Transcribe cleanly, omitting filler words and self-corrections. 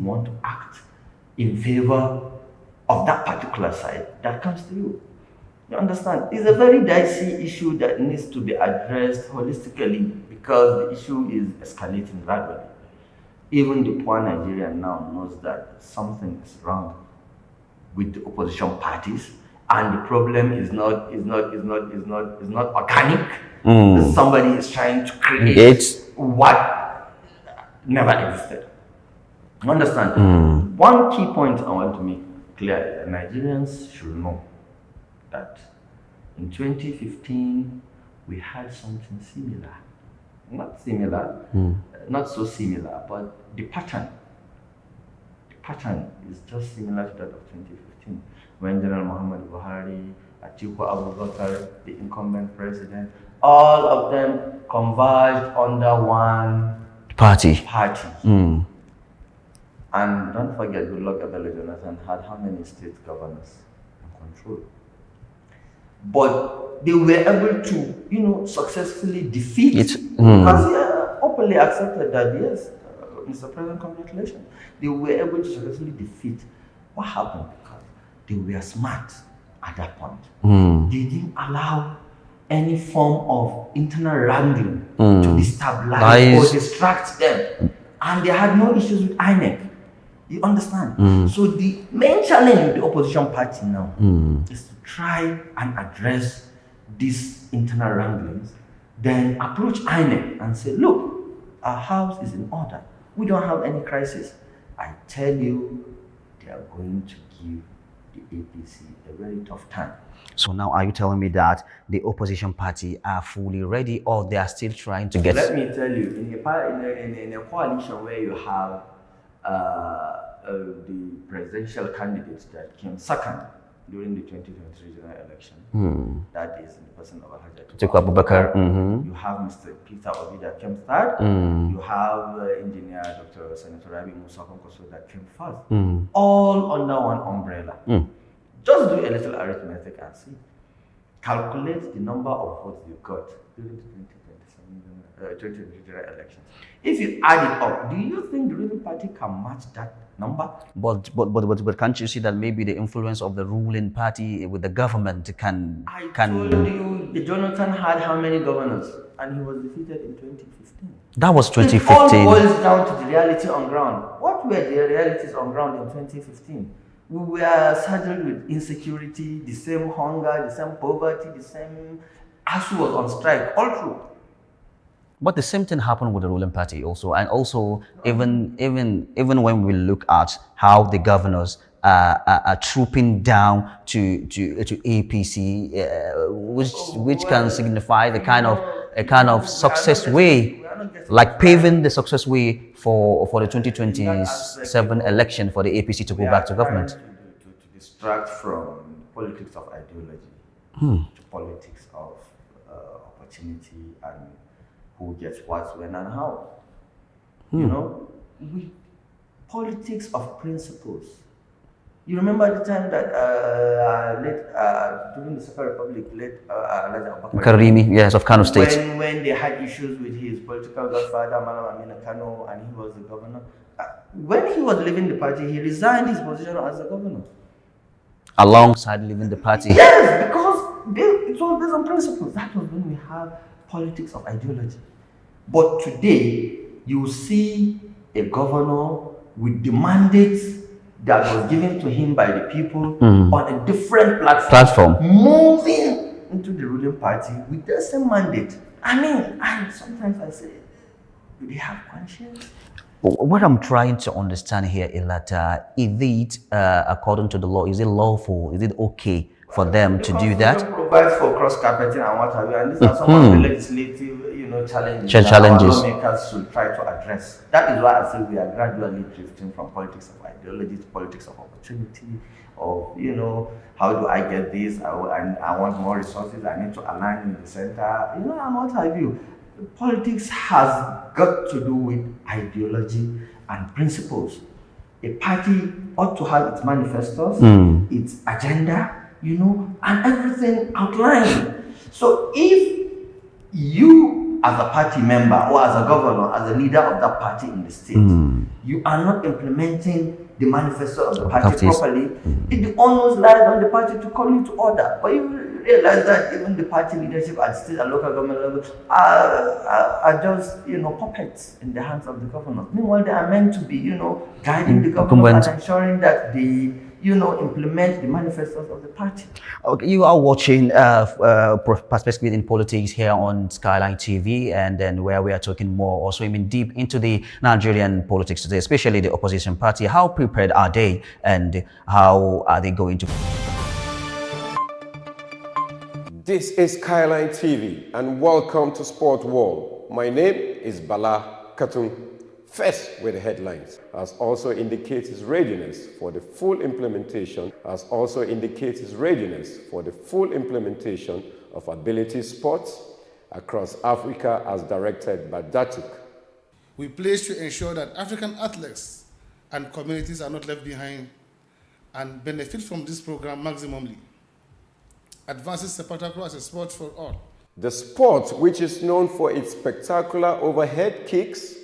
want to act in favor of that particular side that comes to you. You understand? It's a very dicey issue that needs to be addressed holistically because the issue is escalating gradually. Even the poor Nigerian now knows that something is wrong with the opposition parties, and the problem is not organic. Somebody is trying to create what never existed. You understand? One key point I want to make clear is that Nigerians should know that in 2015 we had something similar. Not similar, not so similar, but the pattern is just similar to that of 2015 when General Muhammad Buhari, Atiku Abubakar, the incumbent president, all of them converged under one party. And don't forget, Goodluck Ebele Jonathan had how many state governors in control? But they were able to, successfully defeat because he openly accepted that, yes, Mr. President, congratulations. They were able to successfully defeat. What happened? Because they were smart at that point. They didn't allow any form of internal wrangling to destabilize or distract them. And they had no issues with INEC. You understand? So the main challenge with the opposition party now is to try and address these internal wranglings, then approach INEC and say, look, our house is in order. We don't have any crisis. I tell you, they are going to give the APC a very tough time. So now are you telling me that the opposition party are fully ready or they are still trying to get... Let me tell you, in a coalition where you have the presidential candidates that came second during the 2023 general election, that is in the person of Atiku Abubakar. You have Mr. Peter Obi that came third. You have engineer Dr. Senator Rabi Musa Konkoso that came first. All under one umbrella. Just do a little arithmetic and see. Calculate the number of votes you got during the 2023 general elections. If you add it up, do you think the ruling party can match that number? But can't you see that maybe the influence of the ruling party with the government can... I told you, Jonathan had how many governors? And he was defeated in 2015. That was 2015. It all boils down to the reality on ground. What were the realities on ground in 2015? We were saddled with insecurity, the same hunger, the same poverty, the same... ASU was on strike, all through. But the same thing happened with the ruling party also, and also even when we look at how the governors are trooping down to APC, which can signify the kind of success way, like paving the success way for the 2027 election for the APC to go back to government. To distract from politics of ideology to politics of opportunity and who gets what, when, and how. Politics of principles. You remember the time that during the Second Republic, Karimi, yes, of Kano State. When they had issues with his political godfather, Malam Amina Kano, and he was the governor. When he was leaving the party, he resigned his position as the governor. Alongside leaving the party? Yes, because it was based on principles. That was when we have politics of ideology. But today, you see a governor with the mandate that was given to him by the people on a different platform, moving into the ruling party with the same mandate. And sometimes I say, do they have conscience? What I'm trying to understand here is that is it, according to the law, is it lawful? Is it okay for them to do that? Provides for cross-carpeting and what have you, and these are some of the legislative, challenges that our lawmakers should try to address. That is why I say we are gradually drifting from politics of ideology to politics of opportunity, of how do I get this? I want more resources. I need to align in the center, and what have you. Politics has got to do with ideology and principles. A party ought to have its manifestos, its agenda, and everything outlined. So if you as a party member or as a governor, as a leader of that party in the state, you are not implementing the manifesto of the party properly, it almost lies on the party to call you to order. But you realize that even the party leadership at state and local government level are just, puppets in the hands of the governor. Meanwhile, they are meant to be, guiding the government and ensuring that they implement the manifestos of the party. Okay, you are watching Perspective in Politics here on Skyline TV, and then where we are talking more or swimming deep into the Nigerian politics today, especially the opposition party. How prepared are they, and how are they going to? This is Skyline TV, and welcome to Sport World. My name is Bala Katun. First, with the headlines, as also indicates his readiness for the full implementation, of ability sports across Africa as directed by DATUC. We pledge to ensure that African athletes and communities are not left behind and benefit from this program maximally. Advances spectacular as a sport for all. The sport, which is known for its spectacular overhead kicks,